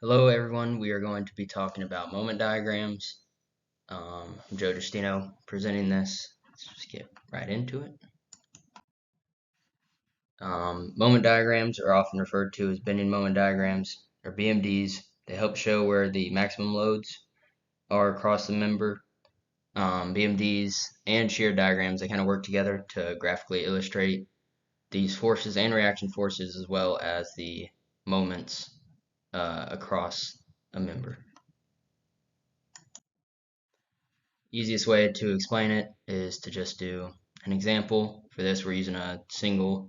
Hello everyone, we are going to be talking about moment diagrams. I'm Joe Destino presenting this. Let's just get right into it. Moment diagrams are often referred to as bending moment diagrams, or BMDs. They help show where the maximum loads are across the member. BMDs and shear diagrams, they kind of work together to graphically illustrate these forces and reaction forces as well as the moments across a member. Easiest way to explain it is to just do an example. For this, we're using a single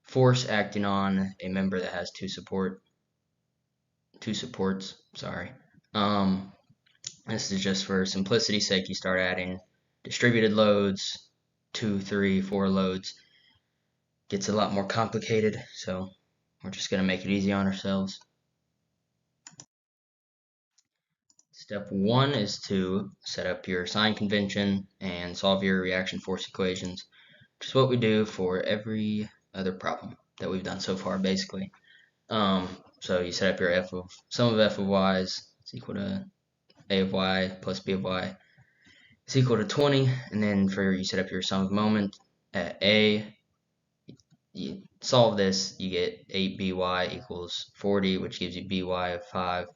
force acting on a member that has two supports. This is just for simplicity's sake. You start adding distributed loads, 2, 3, 4 loads. Gets a lot more complicated, so we're just going to make it easy on ourselves. Step 1 is to set up your sign convention and solve your reaction force equations, which is what we do for every other problem that we've done so far, basically. So you set up your sum of f of y's is equal to a of y plus b of y is equal to 20, and then you set up your sum of moment at a. You solve this, you get 8by equals 40, which gives you by of 5,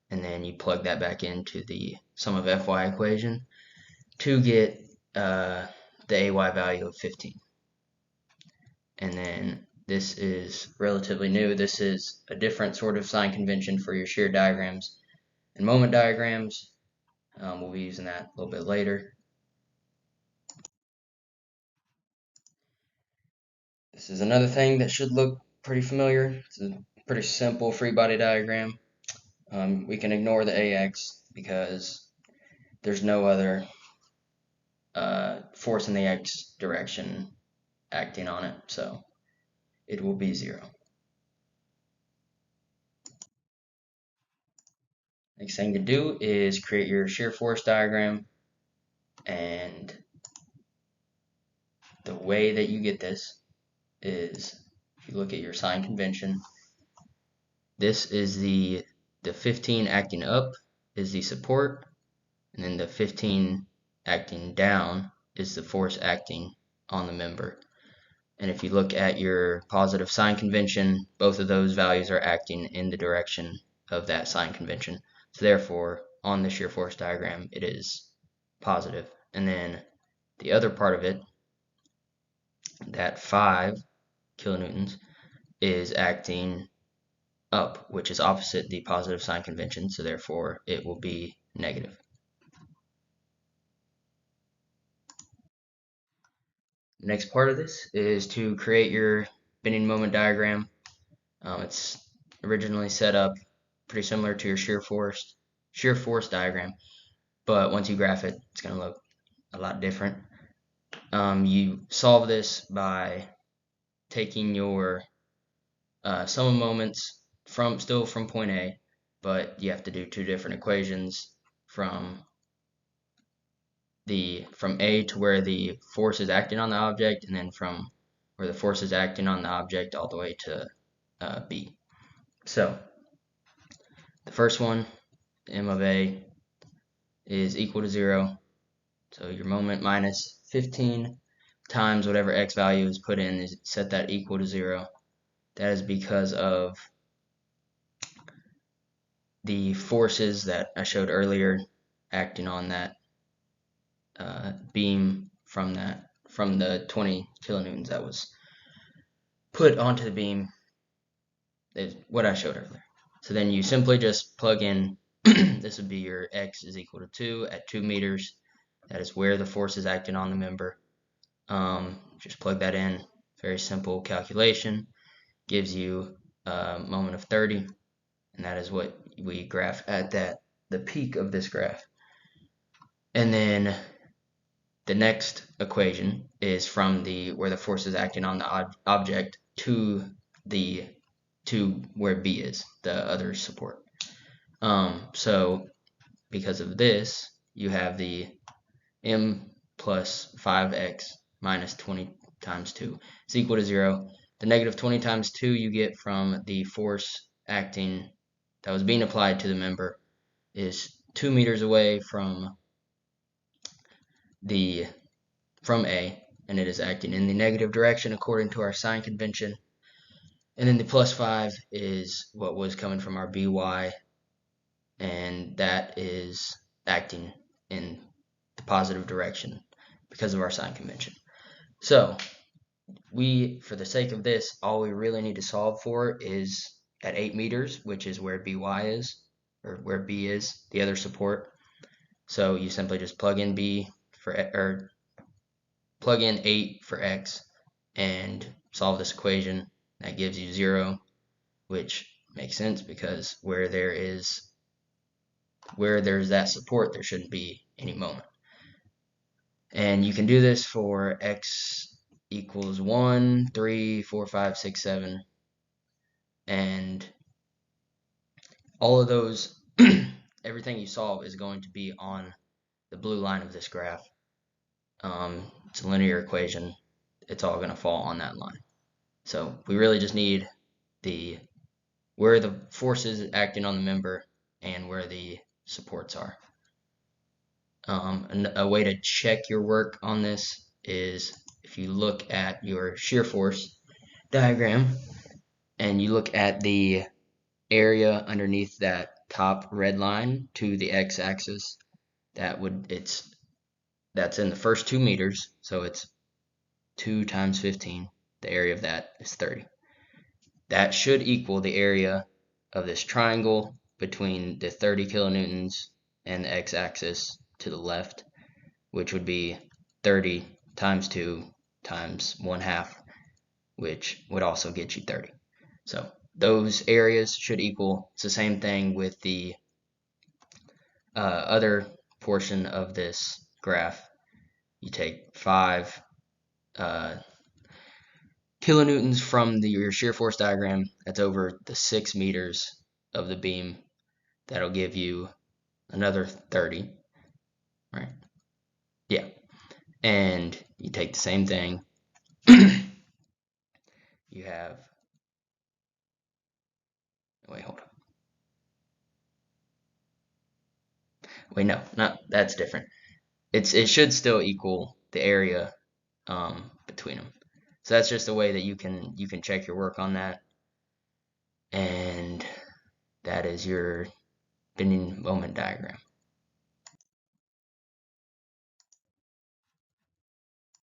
and then you plug that back into the sum of fy equation to get the ay value of 15. And then this is relatively new. This is a different sort of sign convention for your shear diagrams and moment diagrams. We'll be using that a little bit later. This is another thing that should look pretty familiar. It's a pretty simple free body diagram. We can ignore the AX because there's no other force in the X direction acting on it, so it will be 0. Next thing to do is create your shear force diagram, and the way that you get this is, if you look at your sign convention, this is the 15 acting up is the support, and then the 15 acting down is the force acting on the member. And if you look at your positive sign convention, both of those values are acting in the direction of that sign convention. So therefore, on the shear force diagram, it is positive. And then the other part of it, that 5 kilonewtons, is acting up, which is opposite the positive sign convention, so therefore it will be negative. The next part of this is to create your bending moment diagram. It's originally set up pretty similar to your shear force diagram, but once you graph it, it's going to look a lot different. You solve this by taking your sum of moments still from point A, but you have to do two different equations from A to where the force is acting on the object, and then from where the force is acting on the object all the way to B. So the first one, m of A, is equal to 0. So your moment minus 15 times whatever x value is put in, is set that equal to 0. That is because of the forces that I showed earlier acting on that beam from the 20 kilonewtons that was put onto the beam, is what I showed earlier. So then you simply just plug in, this would be your x is equal to 2 at 2 meters. That is where the force is acting on the member. Just plug that in. Very simple calculation. Gives you a moment of 30, and that is what we graph at the peak of this graph. And then the next equation is from where the force is acting on the object to where B is, the other support. So because of this, you have the m plus 5x minus 20 times 2 is equal to 0. The negative 20 times 2 you get from the force acting, that was being applied to the member is 2 meters away from A, and it is acting in the negative direction according to our sign convention. And then the plus 5 is what was coming from our BY, and that is acting in the positive direction because of our sign convention. So for the sake of this, all we really need to solve for is at 8 meters, which is where BY is, or where B is, the other support. So you simply just plug in plug in 8 for X and solve this equation. That gives you 0, which makes sense because where there's that support, there shouldn't be any moment. And you can do this for X equals 1, 3, 4, 5, 6, 7. And all of those, everything you solve is going to be on the blue line of this graph. It's a linear equation. It's all going to fall on that line. So we really just need where the forces acting on the member and where the supports are. And a way to check your work on this is if you look at your shear force diagram and you look at the area underneath that top red line to the x-axis, that's in the first 2 meters, so it's 2 times 15. The area of that is 30. That should equal the area of this triangle between the 30 kilonewtons and the x-axis to the left, which would be 30 times 2 times 1/2, which would also get you 30. So those areas should equal. It's the same thing with the other portion of this graph. You take 5 kilonewtons from your shear force diagram. That's over the 6 meters of the beam. That'll give you another 30, right? Yeah. And you take the same thing. You have, wait, hold on. Wait, no, that's different. It should still equal the area between them. So that's just a way that you can check your work on that. And that is your bending moment diagram.